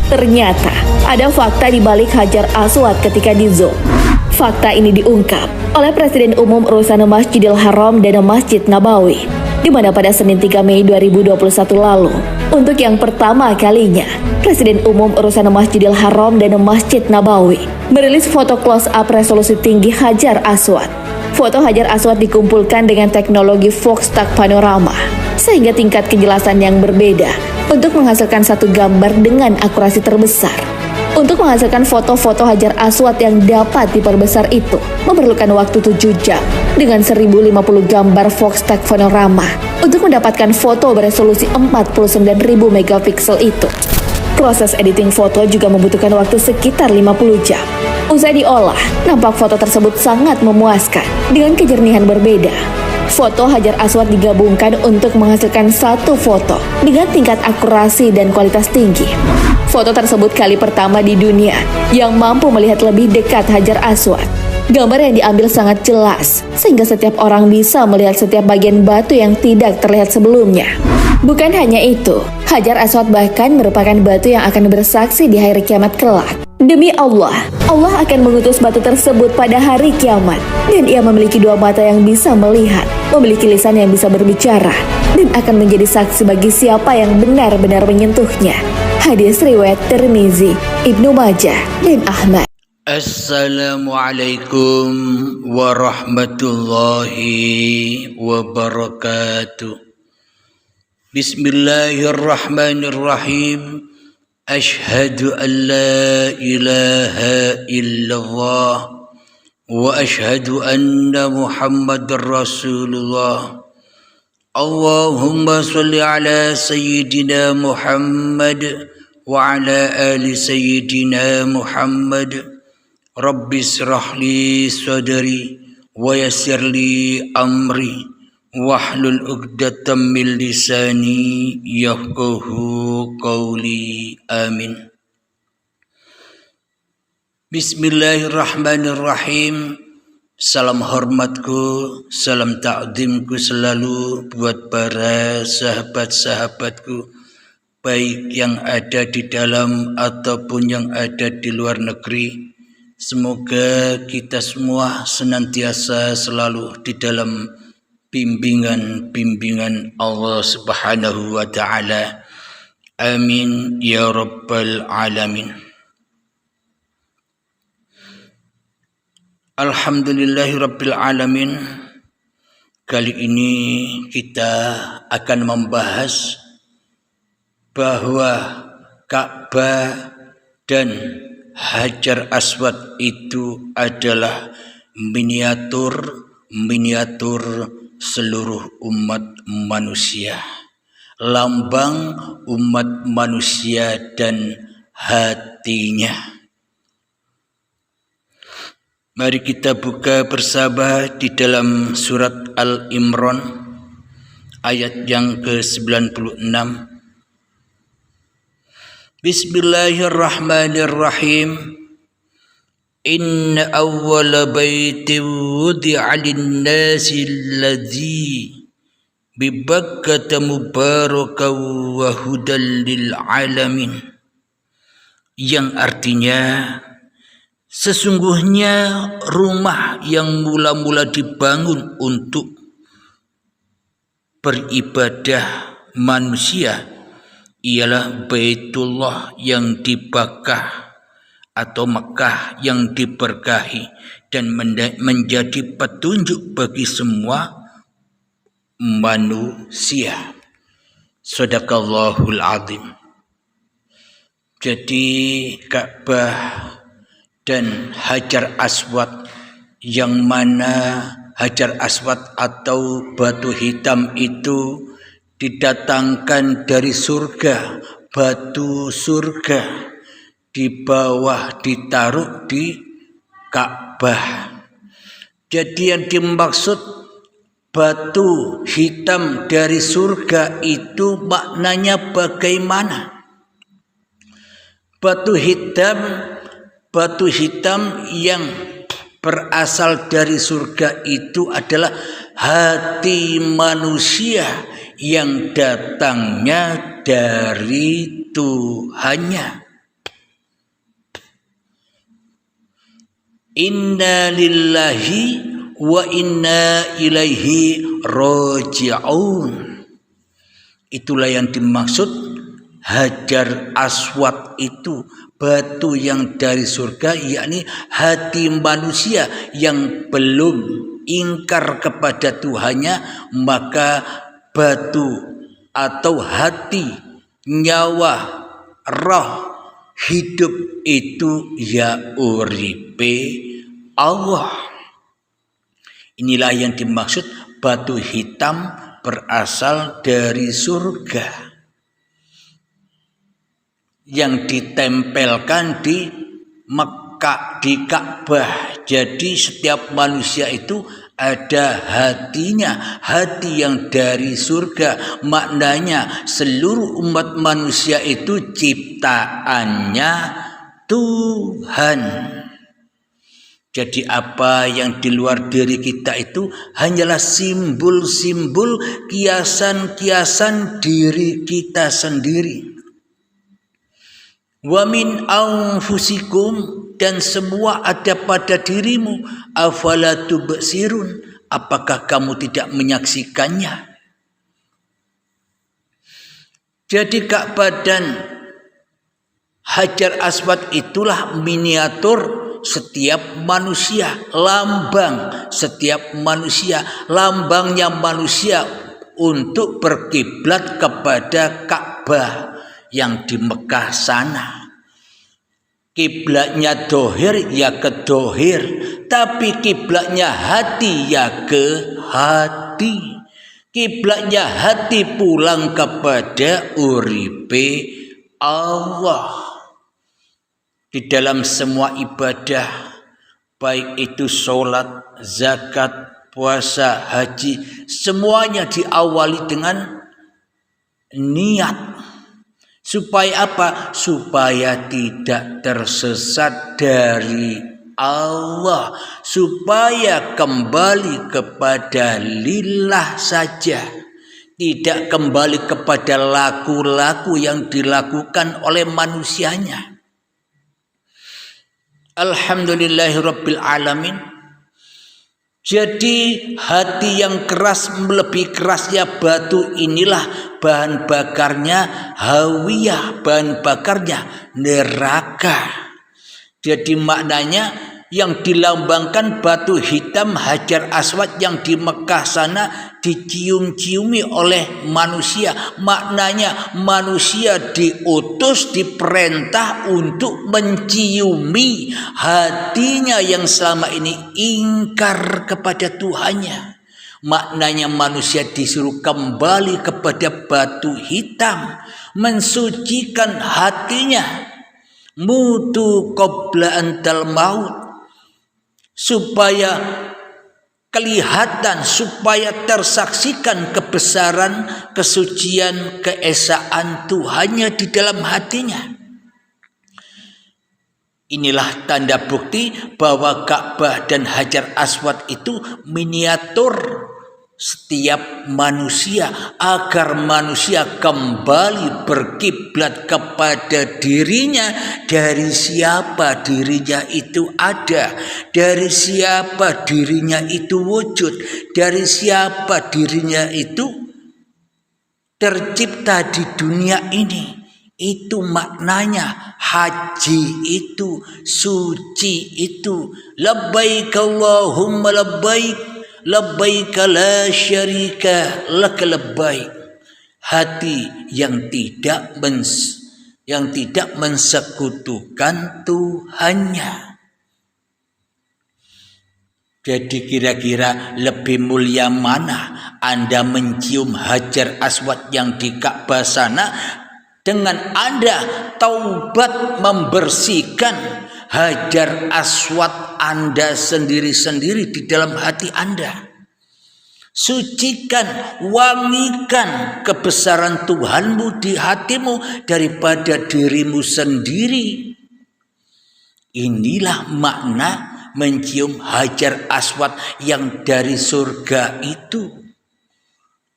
Ternyata ada fakta di balik Hajar Aswad ketika di zoom. Fakta ini diungkap oleh Presiden Umum Urusan Masjidil Haram dan Masjid Nabawi, di mana pada Senin 3 Mei 2021 lalu, untuk yang pertama kalinya, Presiden Umum Urusan Masjidil Haram dan Masjid Nabawi merilis foto close-up resolusi tinggi Hajar Aswad. Foto Hajar Aswad dikumpulkan dengan teknologi Foxtag Panorama, sehingga tingkat kejelasan yang berbeda untuk menghasilkan satu gambar dengan akurasi terbesar. Untuk menghasilkan foto-foto Hajar Aswad yang dapat diperbesar itu memerlukan waktu 7 jam dengan 1050 gambar Foxtag Panorama untuk mendapatkan foto beresolusi 49.000 megapiksel itu. Proses editing foto juga membutuhkan waktu sekitar 50 jam. Usai diolah, nampak foto tersebut sangat memuaskan dengan kejernihan berbeda. Foto Hajar Aswad digabungkan untuk menghasilkan satu foto dengan tingkat akurasi dan kualitas tinggi. Foto tersebut kali pertama di dunia yang mampu melihat lebih dekat Hajar Aswad. Gambar yang diambil sangat jelas, sehingga setiap orang bisa melihat setiap bagian batu yang tidak terlihat sebelumnya. Bukan hanya itu, Hajar Aswad bahkan merupakan batu yang akan bersaksi di hari kiamat kelak. Demi Allah, Allah akan mengutus batu tersebut pada hari kiamat. Dan ia memiliki dua mata yang bisa melihat, memiliki lisan yang bisa berbicara, dan akan menjadi saksi bagi siapa yang benar-benar menyentuhnya. Hadis riwayat Tirmizi, Ibnu Majah, dan Ahmad. Assalamualaikum warahmatullahi wabarakatuh. Bismillahirrahmanirrahim. Ashhadu an la ilaha illallah wa ashhadu anna Muhammadar Rasulullah. Allahumma salli ala Sayyidina Muhammad wa ala ali Sayyidina Muhammad. Rabbi shrah li sadri wa yassir li amri wahlul 'uqdatam min lisani yafqahu qawli. Amin. Bismillahirrahmanirrahim. Salam hormatku, salam ta'zimku selalu buat para sahabat-sahabatku, baik yang ada di dalam ataupun yang ada di luar negeri. Semoga kita semua senantiasa selalu di dalam bimbingan Allah Subhanahu wa ta'ala. Amin ya rabbal alamin. Alhamdulillahi rabbil alamin. Kali ini kita akan membahas bahwa Ka'bah dan Hajar Aswad itu adalah miniatur seluruh umat manusia, lambang umat manusia dan hatinya. Mari kita buka bersama di dalam surat Al-Imran ayat yang ke-96. Bismillahirrahmanirrahim. Inna awwala baitin wudi'a lin-nasi alladzi bi Bakkata mubarakan wa hudan lil alamin. Yang artinya, sesungguhnya rumah yang mula-mula dibangun untuk beribadah manusia ialah Baitullah yang dibakah atau Mekah yang diberkahi dan menjadi petunjuk bagi semua manusia. Shadaqallahul azim. Jadi Ka'bah dan Hajar Aswad, yang mana Hajar Aswad atau batu hitam itu didatangkan dari surga, batu surga di bawah ditaruh di Ka'bah. Jadi yang dimaksud batu hitam dari surga itu maknanya bagaimana? Batu hitam yang berasal dari surga itu adalah hati manusia yang datangnya dari Tuhannya. Inna lillahi wa inna ilaihi raji'un. Itulah yang dimaksud Hajar Aswad itu, batu yang dari surga, yakni hati manusia yang belum ingkar kepada Tuhannya, maka batu atau hati, nyawa, roh, hidup itu ya uripe Allah. Inilah yang dimaksud batu hitam berasal dari surga yang ditempelkan di Mekah, di Ka'bah. Jadi setiap manusia itu ada hatinya, hati yang dari surga. Maknanya seluruh umat manusia itu ciptaannya Tuhan. Jadi apa yang di luar diri kita itu hanyalah simbol-simbol, kiasan-kiasan diri kita sendiri. Wa min anfusikum, dan semua ada pada dirimu. Afala tubsirun, apakah kamu tidak menyaksikannya? Jadi Ka'bah dan Hajar Aswad itulah miniatur setiap manusia, lambang setiap manusia, lambangnya manusia untuk berkiblat kepada Ka'bah yang di Mekah sana. Kiblatnya dohir ya ke dohir, tapi kiblatnya hati ya ke hati. Kiblatnya hati pulang kepada uripe Allah. Di dalam semua ibadah, baik itu sholat, zakat, puasa, haji, semuanya diawali dengan niat. Supaya apa? Supaya tidak tersesat dari Allah, supaya kembali kepada lillah saja, tidak kembali kepada laku-laku yang dilakukan oleh manusianya. Alhamdulillahirabbil alamin. Jadi hati yang keras melebihi kerasnya batu inilah bahan bakarnya hawiyah, bahan bakarnya neraka. Jadi maknanya yang dilambangkan batu hitam Hajar Aswad yang di Mekah sana dicium-ciumi oleh manusia. Maknanya manusia diutus, diperintah untuk menciumi hatinya yang selama ini ingkar kepada Tuhannya. Maknanya manusia disuruh kembali kepada batu hitam, mensucikan hatinya. Mutu qabla antal maut, supaya kelihatan, supaya tersaksikan kebesaran, kesucian, keesaan Tuhannya di dalam hatinya. Inilah tanda bukti bahwa Ka'bah dan Hajar Aswad itu miniatur setiap manusia, agar manusia kembali berkiblat kepada dirinya. Dari siapa dirinya itu ada, dari siapa dirinya itu wujud, dari siapa dirinya itu tercipta di dunia ini. Itu maknanya haji itu, suci itu. Labbaik Allahumma labbaik, labbaik la syarika lak labbaik. Hati yang tidak mensekutukan Tuhannya. Jadi kira-kira lebih mulia mana Anda mencium Hajar Aswad yang di Ka'bah sana, dengan Anda taubat membersihkan Hajar Aswad Anda sendiri-sendiri di dalam hati Anda. Sucikan, wangikan kebesaran Tuhanmu di hatimu daripada dirimu sendiri. Inilah makna mencium Hajar Aswad yang dari surga itu.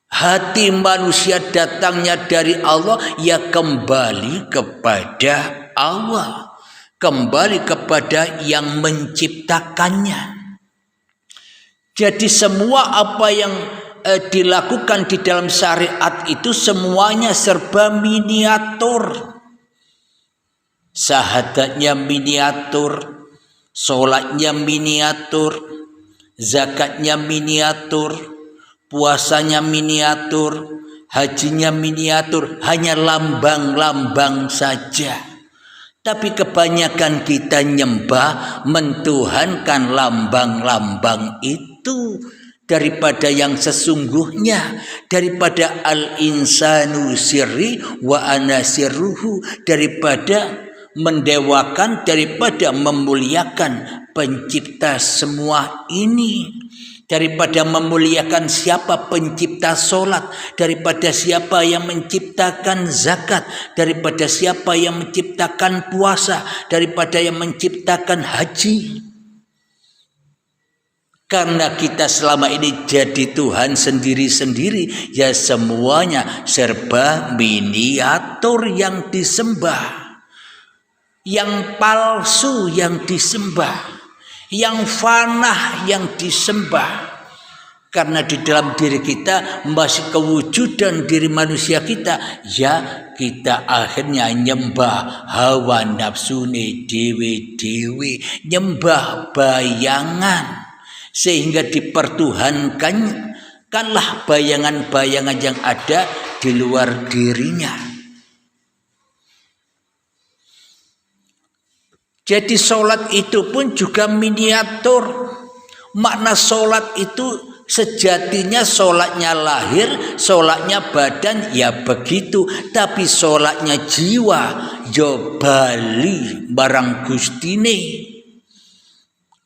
Hati manusia datangnya dari Allah, ya kembali kepada Allah, kembali kepada kepada yang menciptakannya. Jadi semua apa yang dilakukan di dalam syariat itu semuanya serba miniatur. Syahadatnya miniatur, sholatnya miniatur, zakatnya miniatur, puasanya miniatur, hajinya miniatur, hanya lambang-lambang saja. Tapi kebanyakan kita nyembah, mentuhankan lambang-lambang itu daripada yang sesungguhnya, daripada al-insanu sirri wa ana sirruhu, daripada mendewakan, daripada memuliakan pencipta semua ini, daripada memuliakan siapa pencipta solat, daripada siapa yang menciptakan zakat, daripada siapa yang menciptakan puasa, daripada yang menciptakan haji. Karena kita selama ini jadi Tuhan sendiri-sendiri, ya semuanya serba miniatur yang disembah, yang palsu yang disembah, yang fana yang disembah. Karena di dalam diri kita masih kewujudan diri manusia kita, ya kita akhirnya nyembah hawa nafsune dewe-dewe, nyembah bayangan, sehingga dipertuhankanlah bayangan-bayangan yang ada di luar dirinya. Jadi sholat itu pun juga miniatur. Makna sholat itu sejatinya sholatnya lahir, sholatnya badan, ya begitu. Tapi sholatnya jiwa, yo bali barang gustine.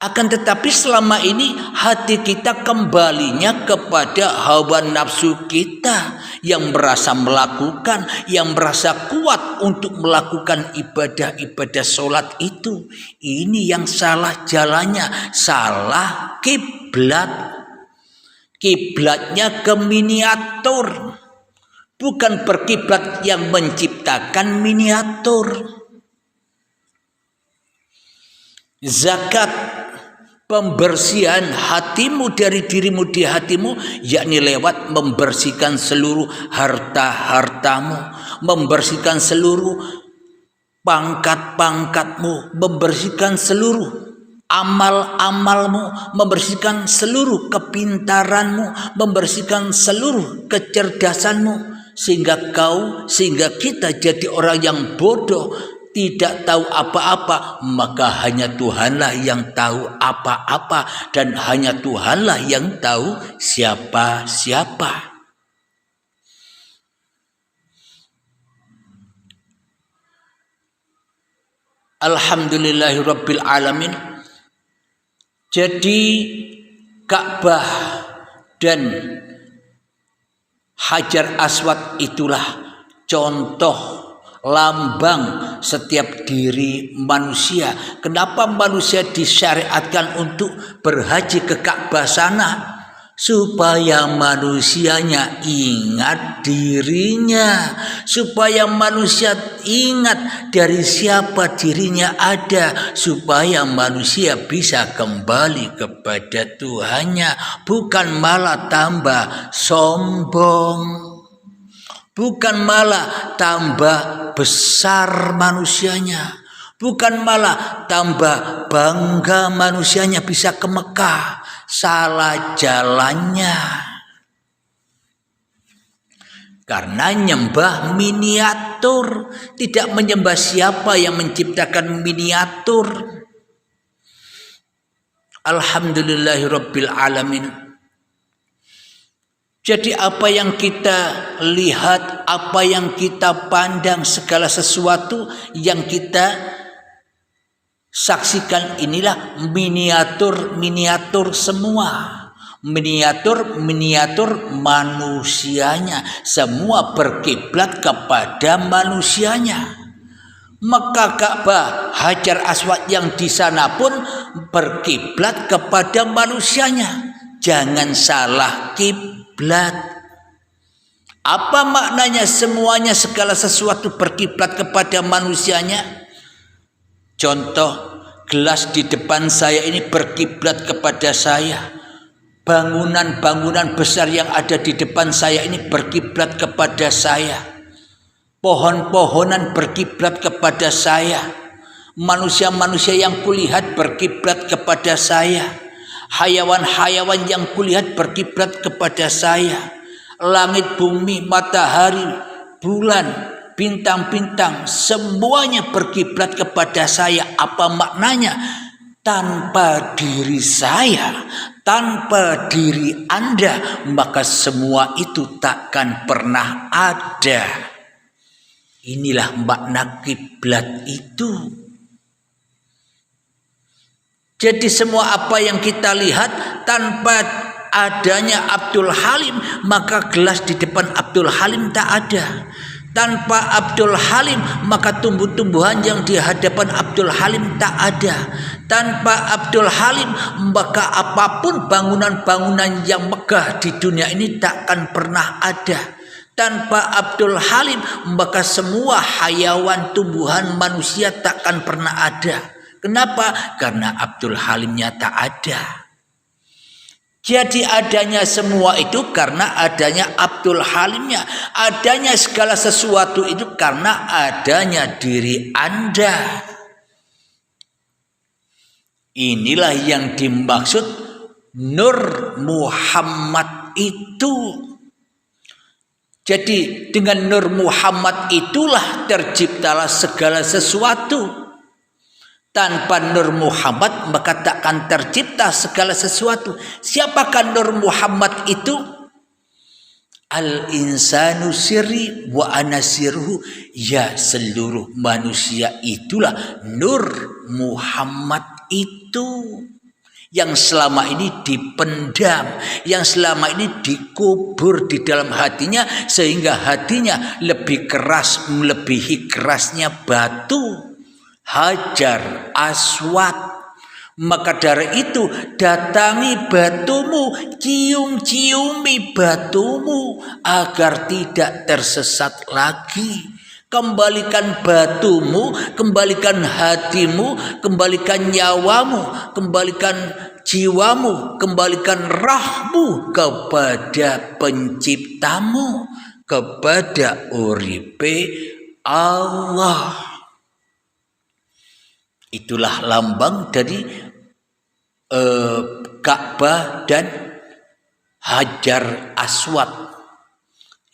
Akan tetapi selama ini hati kita kembalinya kepada hawa nafsu kita yang merasa melakukan, yang merasa kuat untuk melakukan ibadah-ibadah sholat itu. Ini yang salah jalannya, salah kiblat. Kiblatnya ke miniatur, bukan berkiblat yang menciptakan miniatur. Zakat, pembersihan hatimu dari dirimu di hatimu, yakni lewat membersihkan seluruh harta-hartamu, membersihkan seluruh pangkat-pangkatmu, membersihkan seluruh amal-amalmu, membersihkan seluruh kepintaranmu, membersihkan seluruh kecerdasanmu, sehingga kita jadi orang yang bodoh, tidak tahu apa-apa. Maka hanya Tuhanlah yang tahu apa-apa, dan hanya Tuhanlah yang tahu siapa-siapa. Alhamdulillahirabbil alamin. Jadi Ka'bah dan Hajar Aswad itulah contoh lambang setiap diri manusia. Kenapa manusia disyariatkan untuk berhaji ke Ka'bah sana? Supaya manusianya ingat dirinya, supaya manusia ingat dari siapa dirinya ada, supaya manusia bisa kembali kepada Tuhannya, bukan malah tambah sombong, bukan malah tambah besar manusianya, bukan malah tambah bangga manusianya bisa ke Mekah. Salah jalannya. Karena nyembah miniatur, tidak menyembah siapa yang menciptakan miniatur. Alhamdulillahirabbil alamin. Jadi apa yang kita lihat, apa yang kita pandang, segala sesuatu yang kita saksikan inilah miniatur semua. Miniatur manusianya. Semua berkiblat kepada manusianya. Maka Ka'bah, Hajar Aswad yang di sana pun berkiblat kepada manusianya. Jangan salah kiblat. Apa maknanya semuanya, segala sesuatu berkiblat kepada manusianya? Contoh, gelas di depan saya ini berkiblat kepada saya. Bangunan-bangunan besar yang ada di depan saya ini berkiblat kepada saya. Pohon-pohonan berkiblat kepada saya. Manusia-manusia yang kulihat berkiblat kepada saya. Hayawan-hayawan yang kulihat berkiblat kepada saya. Langit, bumi, matahari, bulan, bintang-bintang, semuanya berkiblat kepada saya. Apa maknanya? Tanpa diri saya, tanpa diri Anda, maka semua itu takkan pernah ada. Inilah makna kiblat itu. Jadi semua apa yang kita lihat tanpa adanya Abdul Halim, maka gelas di depan Abdul Halim tak ada. Tanpa Abdul Halim, maka tumbuh-tumbuhan yang di hadapan Abdul Halim tak ada. Tanpa Abdul Halim, maka apapun bangunan-bangunan yang megah di dunia ini takkan pernah ada. Tanpa Abdul Halim, maka semua hayawan, tumbuhan, manusia takkan pernah ada. Kenapa? Karena Abdul Halimnya tak ada. Jadi adanya semua itu karena adanya Abdul Halimnya. Adanya segala sesuatu itu karena adanya diri Anda. Inilah yang dimaksud Nur Muhammad itu. Jadi dengan Nur Muhammad itulah terciptalah segala sesuatu. Tanpa Nur Muhammad maka takkan tercipta segala sesuatu. Siapakah Nur Muhammad itu? Al-insanu sirri wa ana sirruhu. Ya, seluruh manusia itulah Nur Muhammad itu. Yang selama ini dipendam, yang selama ini dikubur di dalam hatinya, sehingga hatinya lebih keras melebihi kerasnya batu Hajar Aswad. Maka dari itu datangi batumu, cium-ciumi batumu agar tidak tersesat lagi. Kembalikan batumu, kembalikan hatimu, kembalikan nyawamu, kembalikan jiwamu, kembalikan rahmu kepada penciptamu, kepada uripe Allah. Itulah lambang dari Ka'bah dan Hajar Aswad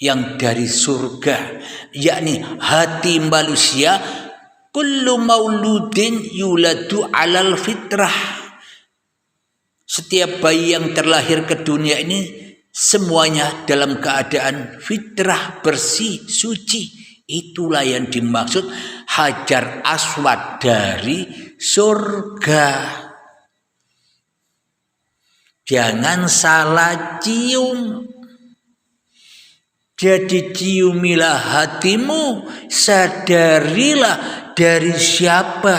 yang dari surga, yakni hati manusia. Kullu mauludin yuladu alal fitrah. Setiap bayi yang terlahir ke dunia ini semuanya dalam keadaan fitrah, bersih, suci. Itulah yang dimaksud Hajar Aswad dari surga. Jangan salah cium. Jadi ciumilah hatimu, sadarilah dari siapa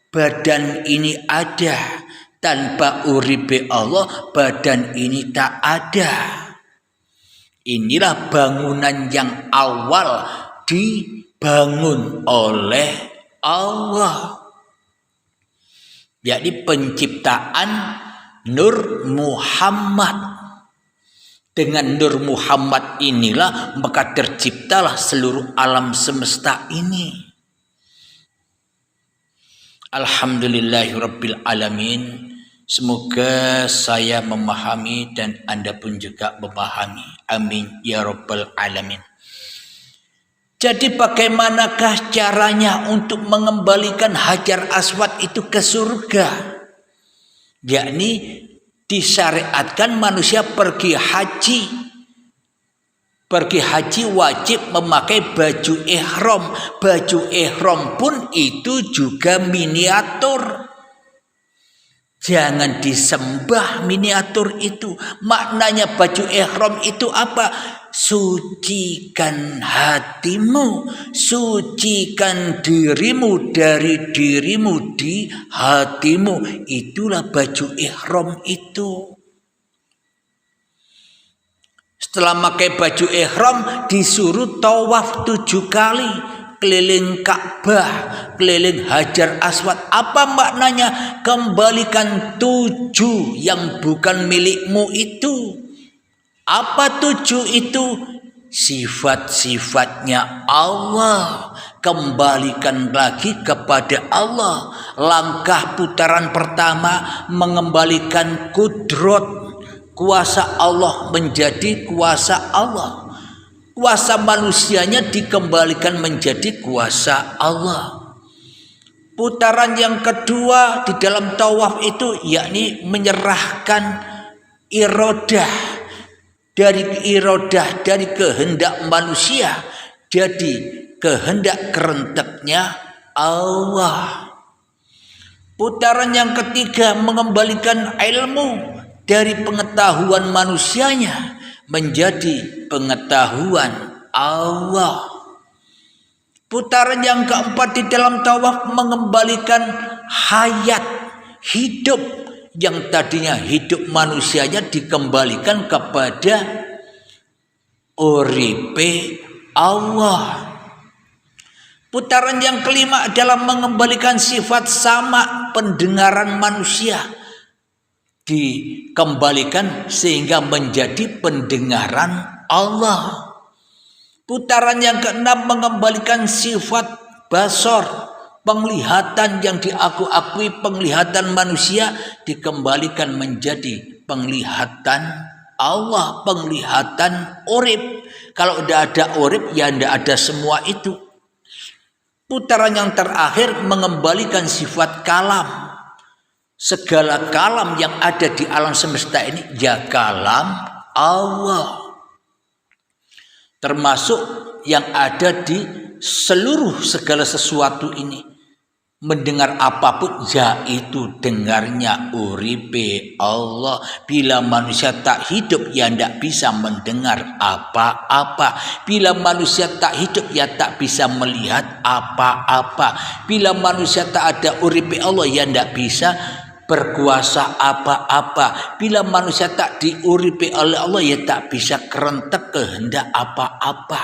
badan ini ada. Tanpa uripe Allah, badan ini tak ada. Inilah bangunan yang awal dibangun oleh Allah, yakni penciptaan Nur Muhammad. Dengan Nur Muhammad inilah maka terciptalah seluruh alam semesta ini. Alhamdulillahirabbil alamin. Semoga saya memahami dan Anda pun juga memahami. Amin ya rabbal alamin. Jadi bagaimanakah caranya untuk mengembalikan Hajar Aswad itu ke surga? Yakni disyariatkan manusia pergi haji. Pergi haji wajib memakai baju ihram. Baju ihram pun itu juga miniatur. Jangan disembah miniatur itu. Maknanya baju ihram itu apa? Sucikan hatimu, sucikan dirimu dari dirimu di hatimu. Itulah baju ihram itu. Setelah pakai baju ihram disuruh tawaf 7 kali keliling Ka'bah, keliling Hajar Aswad. Apa maknanya? Kembalikan 7 yang bukan milikmu itu. Apa 7 itu? Sifat-sifatnya Allah. Kembalikan lagi kepada Allah. Langkah putaran pertama mengembalikan kudrat, kuasa Allah menjadi kuasa Allah. Kuasa manusianya dikembalikan menjadi kuasa Allah. Putaran yang kedua di dalam tawaf itu yakni menyerahkan iradah dari kehendak manusia jadi kehendak kerenteknya Allah. Putaran yang ketiga mengembalikan ilmu dari pengetahuan manusianya menjadi pengetahuan Allah. Putaran yang keempat di dalam tawaf mengembalikan hayat, hidup yang tadinya hidup manusianya dikembalikan kepada uripe Allah. Putaran yang kelima adalah mengembalikan sifat sama pendengaran manusia, dikembalikan sehingga menjadi pendengaran Allah. Putaran yang keenam mengembalikan sifat basor, penglihatan yang diakui penglihatan manusia dikembalikan menjadi penglihatan Allah, penglihatan urip. Kalau tidak ada urip ya tidak ada semua itu. Putaran yang terakhir mengembalikan sifat kalam. Segala kalam yang ada di alam semesta ini ya kalam Allah. Termasuk yang ada di seluruh segala sesuatu ini. Mendengar apapun yaitu dengarnya uripe Allah. Bila manusia tak hidup ya tidak bisa mendengar apa-apa. Bila manusia tak hidup ya tak bisa melihat apa-apa. Bila manusia tak ada uripe Allah ya tidak bisa berkuasa apa-apa. Bila manusia tak diuripi oleh Allah ya tak bisa kerentek kehendak apa-apa,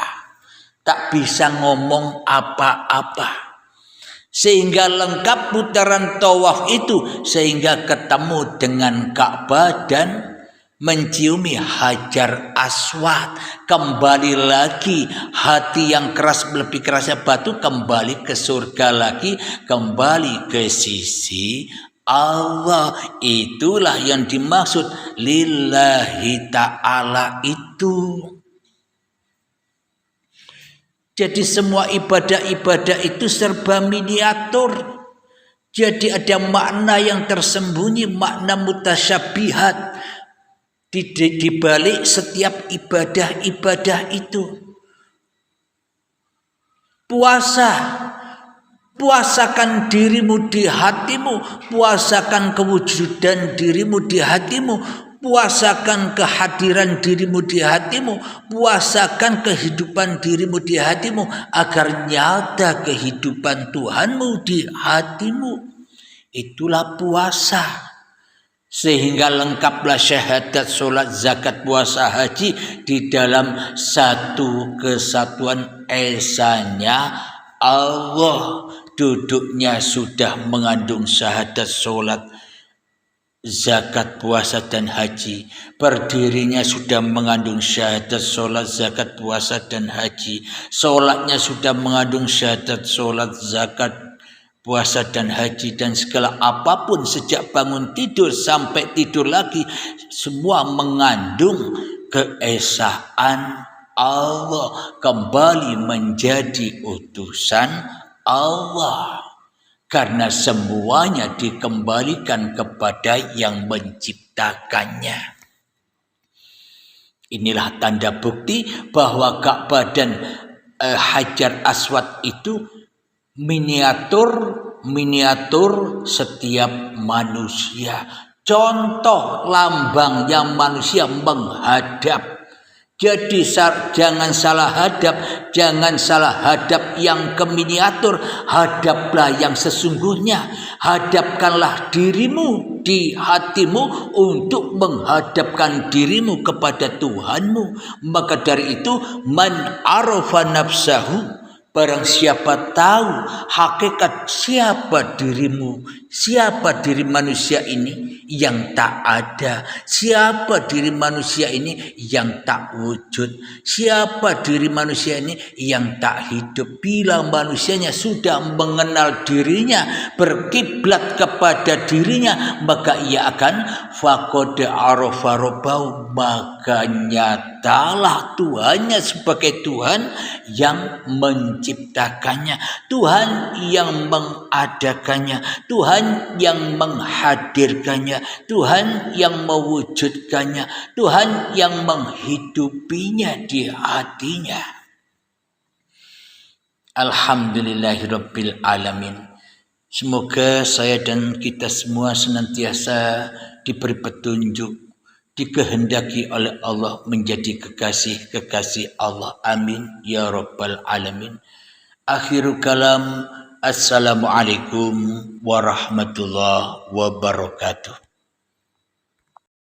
tak bisa ngomong apa-apa. Sehingga lengkap putaran tawaf itu, sehingga ketemu dengan Ka'bah dan menciumi Hajar Aswad. Kembali lagi hati yang keras, lebih kerasnya batu, kembali ke surga lagi, kembali ke sisi Allah. Itulah yang dimaksud lillahi ta'ala itu. Jadi semua ibadah-ibadah itu serba miniatur. Jadi ada makna yang tersembunyi, makna mutasyabihat di balik setiap ibadah-ibadah itu. Puasakan dirimu di hatimu, puasakan kewujudan dirimu di hatimu, puasakan kehadiran dirimu di hatimu, puasakan kehidupan dirimu di hatimu agar nyata kehidupan Tuhanmu di hatimu. Itulah puasa. Sehingga lengkaplah syahadat, sholat, zakat, puasa, haji di dalam satu kesatuan esanya Allah. Duduknya sudah mengandung syahadat, sholat, zakat, puasa, dan haji. Berdirinya sudah mengandung syahadat, sholat, zakat, puasa, dan haji. Sholatnya sudah mengandung syahadat, sholat, zakat, puasa, dan haji. Dan segala apapun sejak bangun tidur sampai tidur lagi, semua mengandung keesaan Allah, kembali menjadi utusan Allah, karena semuanya dikembalikan kepada yang menciptakannya. Inilah tanda bukti bahwa Ka'bah dan Hajar Aswad itu miniatur setiap manusia. Contoh lambang yang manusia menghadap. Jadi jangan salah hadap yang ke miniatur, hadaplah yang sesungguhnya. Hadapkanlah dirimu di hatimu untuk menghadapkan dirimu kepada Tuhanmu. Maka dari itu, man arafa nafsahu, Barang siapa tahu hakikat siapa dirimu, siapa diri manusia ini yang tak ada, siapa diri manusia ini yang tak wujud, siapa diri manusia ini yang tak hidup. Bila manusianya sudah mengenal dirinya, berkiblat kepada dirinya, maka ia akan faqad arafa rabbahu, maka nyatalah Tuhannya sebagai Tuhan yang menciptakannya, Tuhan yang mengadakannya, Tuhan yang menghadirkannya, Tuhan yang mewujudkannya, Tuhan yang menghidupinya di hatinya. Alhamdulillahirabbil alamin. Semoga saya dan kita semua senantiasa diberi petunjuk, dikehendaki oleh Allah menjadi kekasih-kekasih Allah. Amin ya rabbal alamin. Akhirul kalam, assalamualaikum warahmatullahi wabarakatuh.